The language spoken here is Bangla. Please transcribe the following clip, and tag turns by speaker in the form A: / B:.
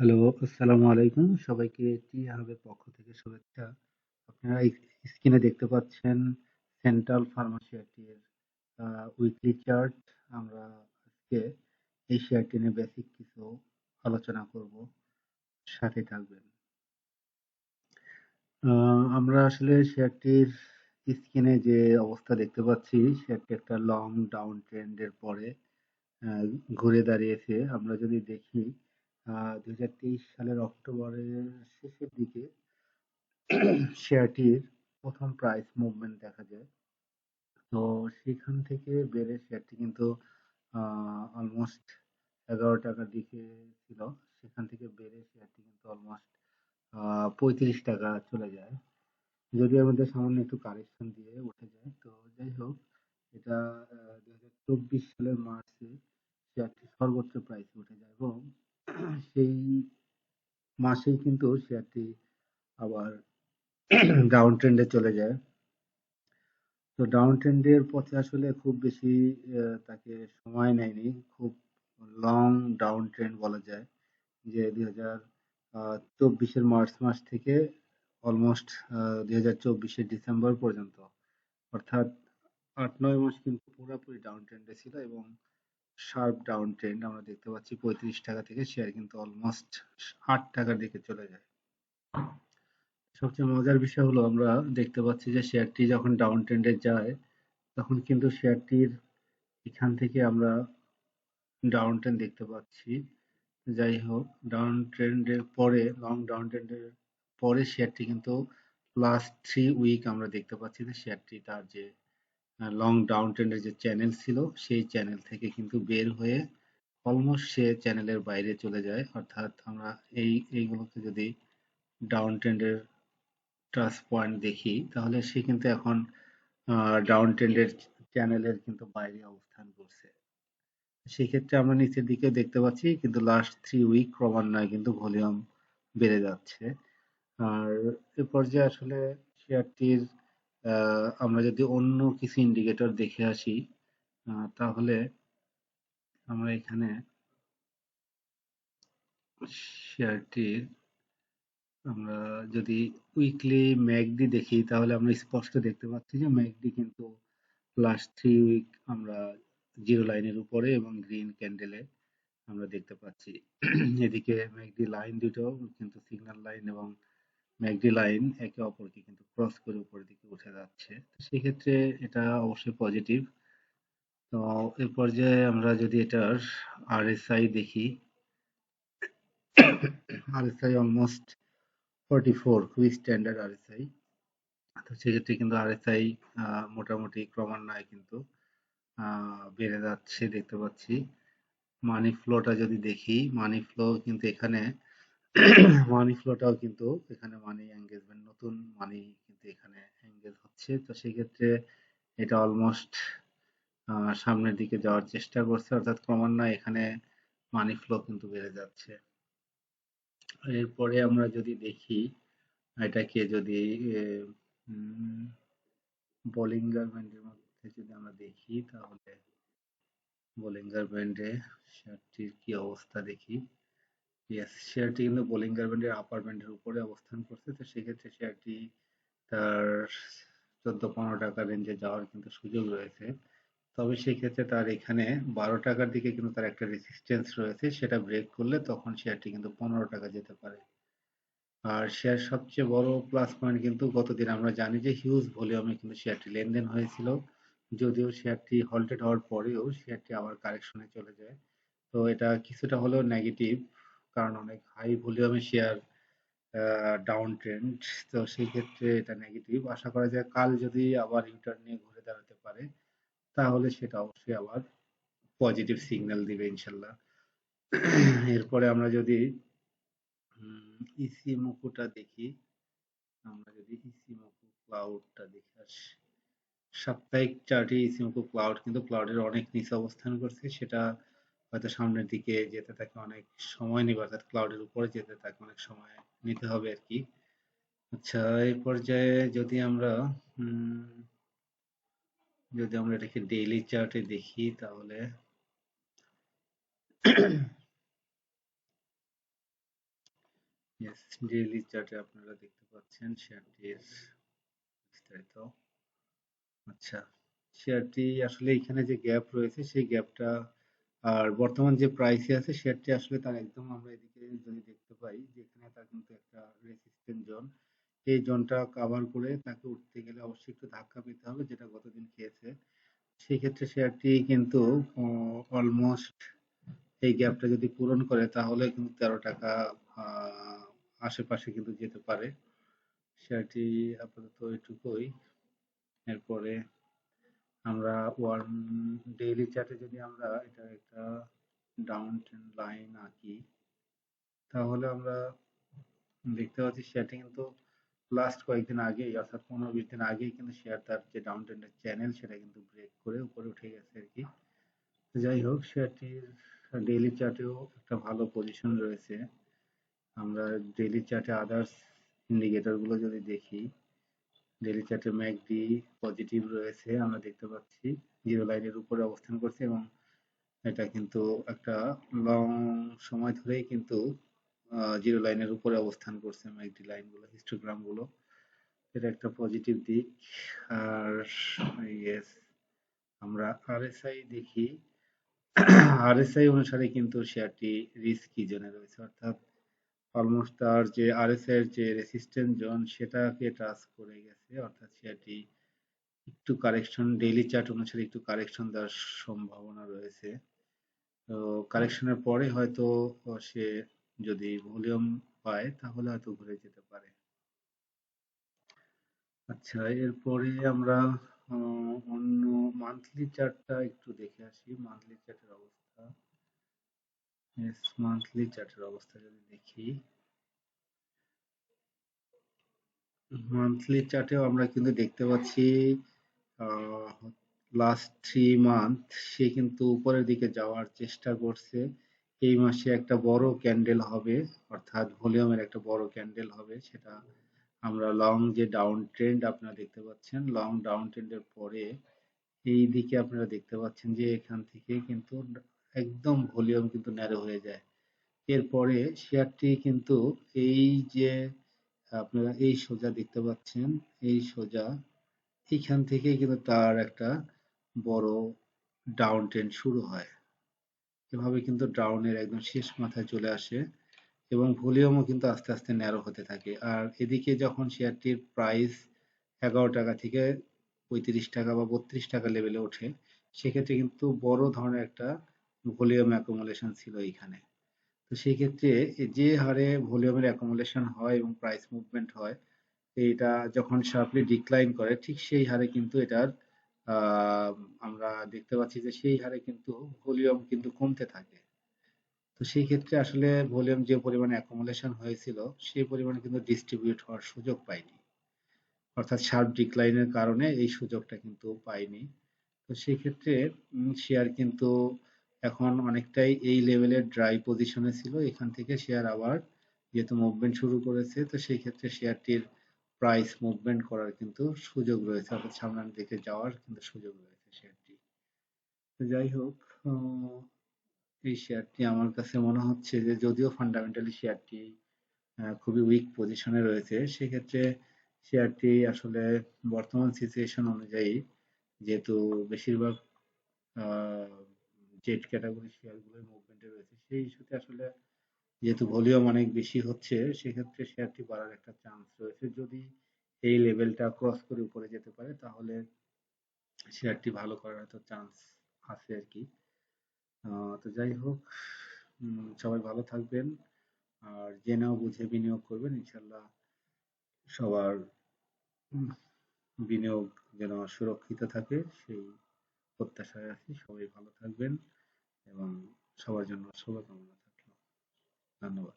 A: হ্যালো, আসসালামু আলাইকুম। সবাইকে টি হাবের পক্ষ থেকে শুভেচ্ছা। আপনারা স্ক্রিনে দেখতে পাচ্ছেন সেন্ট্রাল ফার্মাসিউটির উইকলি চার্ট। আমরা আজকে এই শেয়ারটি নিয়ে বেসিক কিছু আলোচনা করব। সাথে থাকবেন। আমরা আসলে শেয়ারটির স্ক্রিনে যে অবস্থা দেখতে পাচ্ছি, শেয়ারটি একটা লং ডাউন ট্রেন্ডের পরে আহ, ঘুরে দাঁড়িয়েছে। আমরা যদি দেখি 2023 সালের অক্টোবরের শেষের দিকে শেয়ারটির প্রথম প্রাইস মুভমেন্ট দেখা যায়। তো সেখান থেকে বেড়ে শেয়ারটি কিন্তু অলমোস্ট 11 টাকার দিকে ছিল। সেখান থেকে বেড়ে শেয়ারটি কিন্তু অলমোস্ট 35 টাকা চলে যায়। যদি আমাদের সামান্য একটু কারেকশন দিয়ে উঠে যায়, তো যাই হোক, এটা 2024 সালের মার্চে শেয়ারটি সর্বোচ্চ প্রাইসে উঠে যায় এবং সেই মাসেই কিন্তু শেয়ারটি আবার ডাউন ট্রেন্ডে চলে যায়। তো ডাউন ট্রেন্ডের পথে আসলে খুব বেশি তাকে সময় নেয়নি। খুব লং ডাউন ট্রেন্ড বলা যায়, যে 2024-এর মার্চ মাস থেকে অলমোস্ট 2024-এর ডিসেম্বর পর্যন্ত, অর্থাৎ 8-9 মাস কিন্তু পুরোপুরি ডাউন ট্রেন্ডে ছিল এবং শার্প ডাউন ট্রেন্ড আমরা দেখতে পাচ্ছি। 35 টাকা থেকে শেয়ার কিন্তু অলমোস্ট 8 টাকার দিকে চলে যায়। সবচেয়ে মজার বিষয় হলো, আমরা দেখতে পাচ্ছি যে শেয়ারটি যখন ডাউন ট্রেন্ডে যায়, তখন কিন্তু শেয়ারটির এখান থেকে আমরা ডাউন ট্রেন্ড দেখতে পাচ্ছি। যাই হোক, ডাউন ট্রেন্ডের পরে, লং ডাউন ট্রেন্ডের পরে শেয়ারটি কিন্তু লাস্ট 3 উইক আমরা দেখতে পাচ্ছি যে শেয়ারটি তার যে লং ডাউন ট্রেন্ডের যে চ্যানেল ছিল, সেই চ্যানেল থেকে কিন্তু বের হয়ে অলমোস্ট সে চ্যানেলের বাইরে চলে যায়। অর্থাৎ আমরা এইগুলোকে যদি ডাউন ট্রেন্ডের টাচ পয়েন্ট দেখি, তাহলে সে কিন্তু এখন ডাউন ট্রেন্ডের চ্যানেলের কিন্তু বাইরে অবস্থান করছে। সেক্ষেত্রে আমরা নিচের দিকে দেখতে পাচ্ছি কিন্তু লাস্ট 3 উইক ক্রমান্বয়ে কিন্তু ভলিউম বেড়ে যাচ্ছে। আর এ পর্যায়ে আসলে শেয়ারটির আমরা যদি অন্য কিছু ইন্ডিকেটর দেখে আসি, তাহলে আমরা এখানে শেয়ারটির আমরা যদি উইকলি ম্যাকডি দেখি, তাহলে আমরা স্পষ্ট দেখতে পাচ্ছি যে ম্যাকডি কিন্তু লাস্ট 3 উইক আমরা জিরো লাইনের উপরে এবং গ্রিন ক্যান্ডেলে আমরা দেখতে পাচ্ছি। এদিকে ম্যাকডি লাইন দুটো কিন্তু সিগন্যাল লাইন এবং ম্যাকডি লাইন একে অপরকে কিন্তু ক্রস করে উপরের দিকে উঠে যাচ্ছে। তো সেক্ষেত্রে এটা অবশ্যই পজিটিভ। তো এ পর্যায়ে আমরা যদি এটার আরএসআই দেখি, আরএসআই অলমোস্ট 44, খুবই স্ট্যান্ডার্ড আরএসআই। তো সেক্ষেত্রে কিন্তু আরএসআই মোটামুটি ক্রমান্বয়ে কিন্তু বেড়ে যাচ্ছে দেখতে পাচ্ছি। মানি ফ্লোটা যদি দেখি, মানি ফ্লো কিন্তু এখানে মানি ফ্লোটাও কিন্তু এখানে মানি এঙ্গেজমেন্ট, নতুন মানি কিন্তু এখানে এঙ্গেজ হচ্ছে। তো সেক্ষেত্রে এটা অলমোস্ট সামনের দিকে যাওয়ার চেষ্টা করছে, অর্থাৎ ক্রমান্বয়ে এখানে মানি ফ্লো কিন্তু বেড়ে যাচ্ছে। এরপরে আমরা যদি দেখি এটাকে, যদি বলিঙ্গার ব্যান্ডের মধ্যে যদি আমরা দেখি, তাহলে বলিঙ্গার ব্যান্ডে শেয়ারটির কি অবস্থা দেখি। ইয়েস, শেয়ারটি কিন্তু বলিঙ্গার ব্যান্ডের আপার ব্যান্ডের উপরে অবস্থান করছে। তো সেক্ষেত্রে শেয়ারটি তার 14-15 টাকা রেঞ্জে যাওয়ার কিন্তু সুযোগ রয়েছে। তবে সেক্ষেত্রে তার এখানে 12 টাকার দিকে কিন্তু তার একটা রেসিস্টেন্স রয়েছে, সেটা ব্রেক করলে তখন শেয়ারটি কিন্তু 15 টাকা যেতে পারে। আর শেয়ার সবচেয়ে বড় প্লাস পয়েন্ট কিন্তু গতদিন আমরা জানি যে হিউজ ভলিউমে কিন্তু শেয়ারটি লেনদেন হয়েছিল। যদিও শেয়ারটি হল্টেড হওয়ার পরেও শেয়ারটি আবার কারেকশনে চলে যায়। তো এটা কিছুটা হলেও নেগেটিভ, কারণ অনেক হাই ভলিউমে শেয়ার ডাউন ট্রেন্ড। তো সেই ক্ষেত্রে এটা নেগেটিভ। আশা করা যায় কাল যদি আবার ইউটার্ন নিয়ে ঘুরে দাঁড়াতে পারে, তাহলে সেটা অবশ্যই আবার পজিটিভ সিগন্যাল দিবে ইনশাল্লাহ। এরপরে আমরা যদি ইসিমোকুটা দেখি, আমরা যদি ইসিমোকু ক্লাউডটা দেখে আসি, সাপ্তাহিক চার্টে ইসিমোকু ক্লাউড কিন্তু ক্লাউডের অনেক নিচে অবস্থান করছে। সেটা হয়তো সামনের দিকে যেতে তাকে অনেক সময় নেবে, অর্থাৎ ক্লাউডের উপরে যেতে তাকে অনেক সময় নিতে হবে আর কি। আচ্ছা, এই পর্যায়ে উম, যদি আমরা এটাকে ডেইলি চার্টে দেখি, তাহলে ইয়েস, ডেইলি চার্টে আপনারা দেখতে পাচ্ছেন শেয়ারটির বিস্তারিত। আচ্ছা, শেয়ারটি আসলে এখানে যে গ্যাপ রয়েছে সেই গ্যাপটা আর বর্তমান যে প্রাইসে আছে শেয়ারটি আসলে তার একদম আমরা এদিকে যদি দেখতে পাই যে এখানে তার কিন্তু একটা রেসিস্ট্যান্ট জোন, এই জোনটা কাভার করে তাকে উঠতে গেলে অবশ্যই একটু ধাক্কা পেতে হবে যেটা গতদিন খেয়েছে। সেই ক্ষেত্রে শেয়ারটি কিন্তু অলমোস্ট এই গ্যাপটা যদি পূরণ করে তাহলে কিন্তু 13 টাকা আশেপাশে কিন্তু যেতে পারে শেয়ারটি। আপাতত এটুকুই। এরপরে আমরা ডেইলি চার্টে যদি আমরা এটা একটা ডাউন ট্রেন্ড লাইন আঁকি তাহলে আমরা দেখতে পাচ্ছি শেয়ারটি কিন্তু লাস্ট কয়েকদিন আগেই অর্থাৎ 15-20 দিন আগেই কিন্তু শেয়ার তার যে ডাউন ট্রেন্ডের চ্যানেল সেটা কিন্তু ব্রেক করে উপরে উঠে গেছে আর কি। যাই হোক, শেয়ারটির ডেইলি চার্টেও একটা ভালো পজিশন রয়েছে। আমরা ডেইলি চার্টে আদার্স ইন্ডিকেটর গুলো যদি দেখি, ডেইলি চার্টে ম্যাকডি পজিটিভ রয়েছে আমরা দেখতে পাচ্ছি, জিরো লাইনের উপরে অবস্থান করছে এবং এটা কিন্তু একটা লং সময় ধরেই কিন্তু জিরো লাইনের উপরে অবস্থান করছে ম্যাকডি লাইনগুলো, হিস্টোগ্রাম গুলো। এটা একটা পজিটিভ দিক। আর ইয়েস, আমরা আরএসআই দেখি, আরএসআই অনুসারে কিন্তু শেয়ারটি রিস্কি জোনে রয়েছে, অর্থাৎ অলমোস্ট তার যে আরএসআই এর যে রেসিস্ট্যান্ট জোন সেটাকে টাচ করে গেছে, অর্থাৎ শেয়ারটি একটু কারেকশন ডেইলি চার্ট অনুসারে একটু কারেকশন দেওয়ার সম্ভাবনা রয়েছে। তো কারেকশনের পরে হয়তো সে যদি ভলিউম পায় তাহলে হয়তো ঘুরে যেতে পারে। আচ্ছা, এরপরে আমরা অন্য মান্থলি চার্টটা একটু দেখে আসি, মান্থলি চার্টের অবস্থা। ইয়েস, মান্থলি চার্টের অবস্থা যদি দেখি, মান্থলি চার্টেও আমরা কিন্তু দেখতে পাচ্ছি লাস্ট 3 মান্থ সে কিন্তু উপরের দিকে যাওয়ার চেষ্টা করছে। এই মাসে একটা বড় ক্যান্ডেল হবে, অর্থাৎ ভলিউমের একটা বড় ক্যান্ডেল হবে, সেটা আমরা লং যে ডাউন ট্রেন্ড আপনারা দেখতে পাচ্ছেন, লং ডাউন ট্রেন্ডের পরে এই দিকে আপনারা দেখতে পাচ্ছেন যে এখান থেকে কিন্তু একদম ভলিউম কিন্তু ন্যারো হয়ে যায়। এরপরে শেয়ারটি কিন্তু এই যে আপনারা এই সোজা দেখতে পাচ্ছেন, এই সোজা এইখান থেকেই কিন্তু তার একটা বড় ডাউন ট্রেন্ড শুরু হয়। এভাবে কিন্তু ডাউনের একদম শেষ মাথায় চলে আসে এবং ভলিউমও কিন্তু আস্তে আস্তে ন্যারো হতে থাকে। আর এদিকে যখন শেয়ারটির প্রাইস 11 টাকা থেকে 35 টাকা বা 32 টাকা লেভেলে ওঠে, সেক্ষেত্রে কিন্তু বড় ধরনের একটা ভলিউম অ্যাকুমুলেশন ছিল এইখানে। তো সেই ক্ষেত্রে যে হারে ভলিউমের অ্যাকুমুলেশন হয় এবং প্রাইস মুভমেন্ট হয়, এটা যখন শার্পলি ডিক্লাইন করে ঠিক সেই হারে কিন্তু এটার আহ, আমরা দেখতে পাচ্ছি যে সেই হারে কিন্তু ভলিউম কিন্তু কমতে থাকে। তো সেই ক্ষেত্রে আসলে ভলিউম যে পরিমাণে অ্যাকুমুলেশন হয়েছিল সেই পরিমাণে কিন্তু ডিস্ট্রিবিউট হওয়ার সুযোগ পায়নি, অর্থাৎ শার্প ডিক্লাইনের কারণে এই সুযোগটা কিন্তু পায়নি। তো সেই ক্ষেত্রে শেয়ার কিন্তু এখন অনেকটাই এই লেভেলের ড্রাই পজিশনে ছিল, এখান থেকে শেয়ার আবার যেহেতু মুভমেন্ট শুরু করেছে তো সেই ক্ষেত্রে শেয়ারটির প্রাইস মুভমেন্ট করার কিন্তু সুযোগ রয়েছে, অর্থাৎ সামনের দিকে যাওয়ার কিন্তু সুযোগ রয়েছে শেয়ারটি। তো যাই হোক, আহ, এই শেয়ারটি আমার কাছে মনে হচ্ছে যে যদিও ফান্ডামেন্টালি শেয়ারটি খুবই উইক পজিশনে রয়েছে, সেক্ষেত্রে শেয়ারটি আসলে বর্তমান সিচুয়েশন অনুযায়ী যেহেতু বেশিরভাগ জেড ক্যাটাগরি শেয়ারগুলোই মুভমেন্টে রয়েছে, সেই ইস্যুতে আসলে যেহেতু ভলিউম অনেক বেশি হচ্ছে সেক্ষেত্রে শেয়ারটি বাড়ার একটা চান্স রয়েছে। যদি এই লেভেলটা ক্রস করে উপরে যেতে পারে তাহলে শেয়ারটি ভালো করার হয়তো চান্স আছে আর কি। তো যাই হোক, সবাই ভালো থাকবেন আর জেনেও বুঝে বিনিয়োগ করবেন, ইনশাল্লাহ সবার বিনিয়োগ যেন সুরক্ষিত থাকে সেই প্রত্যাশায় আছি। সবাই ভালো থাকবেন এবং সবার জন্য শুভকামনা থাকলো। ধন্যবাদ।